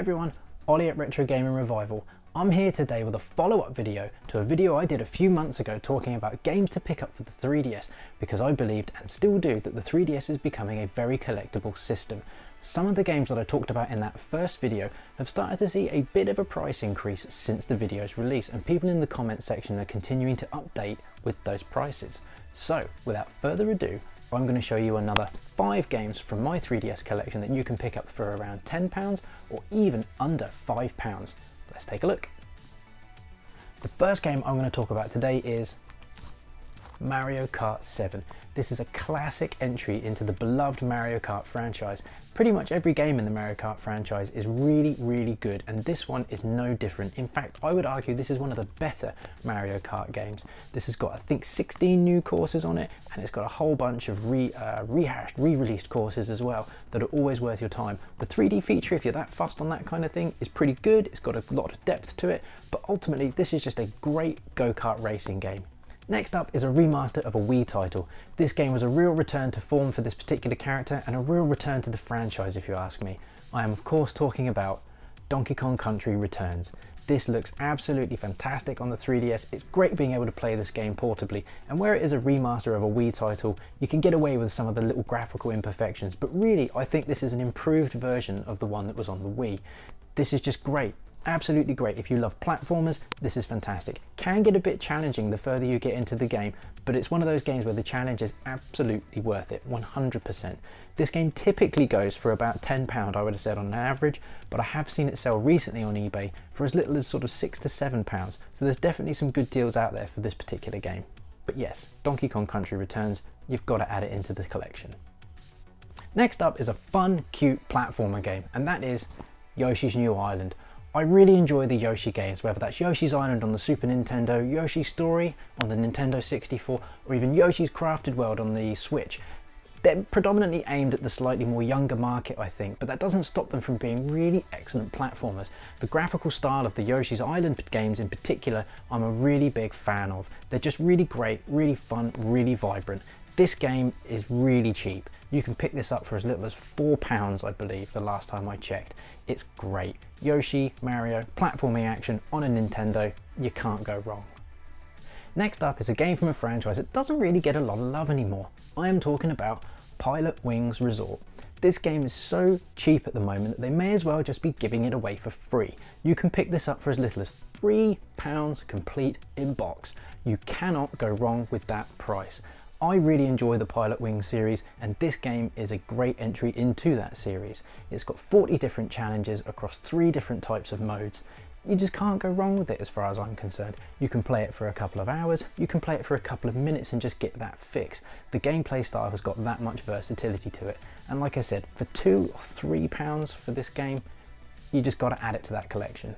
everyone, Ollie at Retro Gaming Revival. I'm here today with a follow-up video to a video I did a few months ago talking about games to pick up for the 3DS, because I believed, and still do, that the 3DS is becoming a very collectible system. Some of the games that I talked about in that first video have started to see a bit of a price increase since the video's release, and people in the comments section are continuing to update with those prices. So without further ado, I'm going to show you another 5 games from my 3DS collection that you can pick up for around £10 or even under £5. Let's take a look. The first game I'm going to talk about today is Mario Kart 7. This is a classic entry into the beloved Mario Kart franchise. Pretty much every game in the Mario Kart franchise is really good, and this one is no different. In fact, I would argue this is one of the better Mario Kart games. This has got, I think, 16 new courses on it, and it's got a whole bunch of re-released courses as well that are always worth your time. The 3D feature, if you're that fussed on that kind of thing, is pretty good. It's got a lot of depth to it, but ultimately this is just a great go-kart racing game. Next up is a remaster of a Wii title. This game was a real return to form for this particular character and a real return to the franchise, if you ask me. I am of course talking about Donkey Kong Country Returns. This looks absolutely fantastic on the 3DS. It's great being able to play this game portably, and where it is a remaster of a Wii title, you can get away with some of the little graphical imperfections, but really I think this is an improved version of the one that was on the Wii. This is just great. Absolutely great. If you love platformers, this is fantastic. Can get a bit challenging the further you get into the game, but it's one of those games where the challenge is absolutely worth it, 100%. This game typically goes for about £10, I would have said, on an average, but I have seen it sell recently on eBay for as little as sort of £6 to £7, so there's definitely some good deals out there for this particular game. But yes, Donkey Kong Country Returns, you've got to add it into the collection. Next up is a fun, cute platformer game, and that is Yoshi's New Island. I really enjoy the Yoshi games, whether that's Yoshi's Island on the Super Nintendo, Yoshi's Story on the Nintendo 64, or even Yoshi's Crafted World on the Switch. They're predominantly aimed at the slightly more younger market, I think, but that doesn't stop them from being really excellent platformers. The graphical style of the Yoshi's Island games in particular, I'm a really big fan of. They're just really great, really fun, really vibrant. This game is really cheap. You can pick this up for as little as £4, I believe, the last time I checked. It's great. Yoshi, Mario, platforming action on a Nintendo, you can't go wrong. Next up is a game from a franchise that doesn't really get a lot of love anymore. I am talking about Pilot Wings Resort. This game is so cheap at the moment that they may as well just be giving it away for free. You can pick this up for as little as £3 complete in box. You cannot go wrong with that price. I really enjoy the Pilot Wings series, and this game is a great entry into that series. It's got 40 different challenges across 3 different types of modes. You just can't go wrong with it as far as I'm concerned. You can play it for a couple of hours, you can play it for a couple of minutes and just get that fix. The gameplay style has got that much versatility to it, and like I said, for £2 or £3 for this game, you just got to add it to that collection.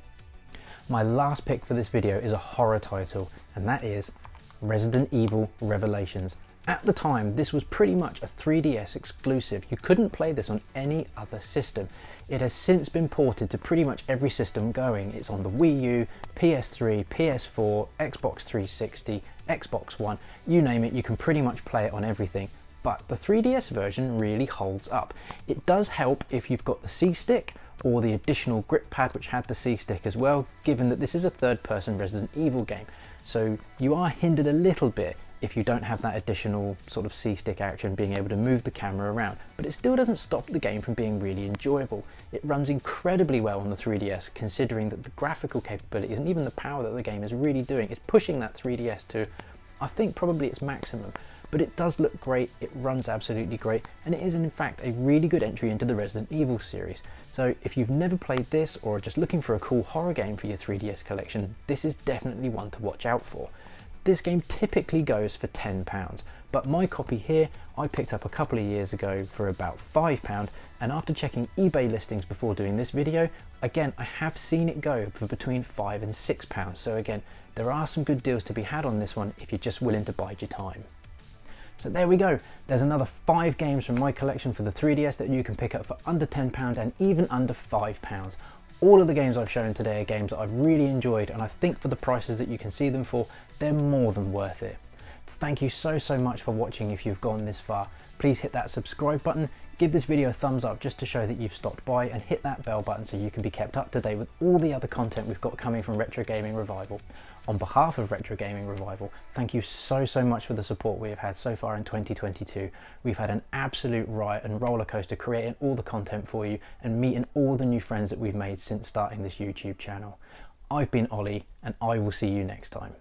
My last pick for this video is a horror title, and that is Resident Evil Revelations. At the time, this was pretty much a 3DS exclusive. You couldn't play this on any other system. It has since been ported to pretty much every system going. It's on the Wii U, PS3, PS4, Xbox 360, Xbox One, you name it, you can pretty much play it on everything. But the 3DS version really holds up. It does help if you've got the C-Stick or the additional grip pad which had the C-Stick as well, given that this is a third-person Resident Evil game. So you are hindered a little bit if you don't have that additional sort of C-Stick action, being able to move the camera around, but it still doesn't stop the game from being really enjoyable. It runs incredibly well on the 3DS, considering that the graphical capabilities and even the power that the game is really doing is pushing that 3DS to, I think, probably its maximum. But it does look great, it runs absolutely great, and it is in fact a really good entry into the Resident Evil series. So if you've never played this or are just looking for a cool horror game for your 3DS collection, this is definitely one to watch out for. This game typically goes for £10, but my copy here I picked up a couple of years ago for about £5, and after checking eBay listings before doing this video, again I have seen it go for between £5 and £6, so again there are some good deals to be had on this one if you're just willing to bide your time. So there we go, there's another 5 games from my collection for the 3DS that you can pick up for under £10 and even under £5. All of the games I've shown today are games that I've really enjoyed, and I think for the prices that you can see them for, they're more than worth it. Thank you so much for watching if you've gone this far. Please hit that subscribe button, give this video a thumbs up just to show that you've stopped by, and hit that bell button so you can be kept up to date with all the other content we've got coming from Retro Gaming Revival. On behalf of Retro Gaming Revival, thank you so much for the support we have had so far in 2022. We've had an absolute riot and roller coaster creating all the content for you and meeting all the new friends that we've made since starting this YouTube channel. I've been Ollie, and I will see you next time.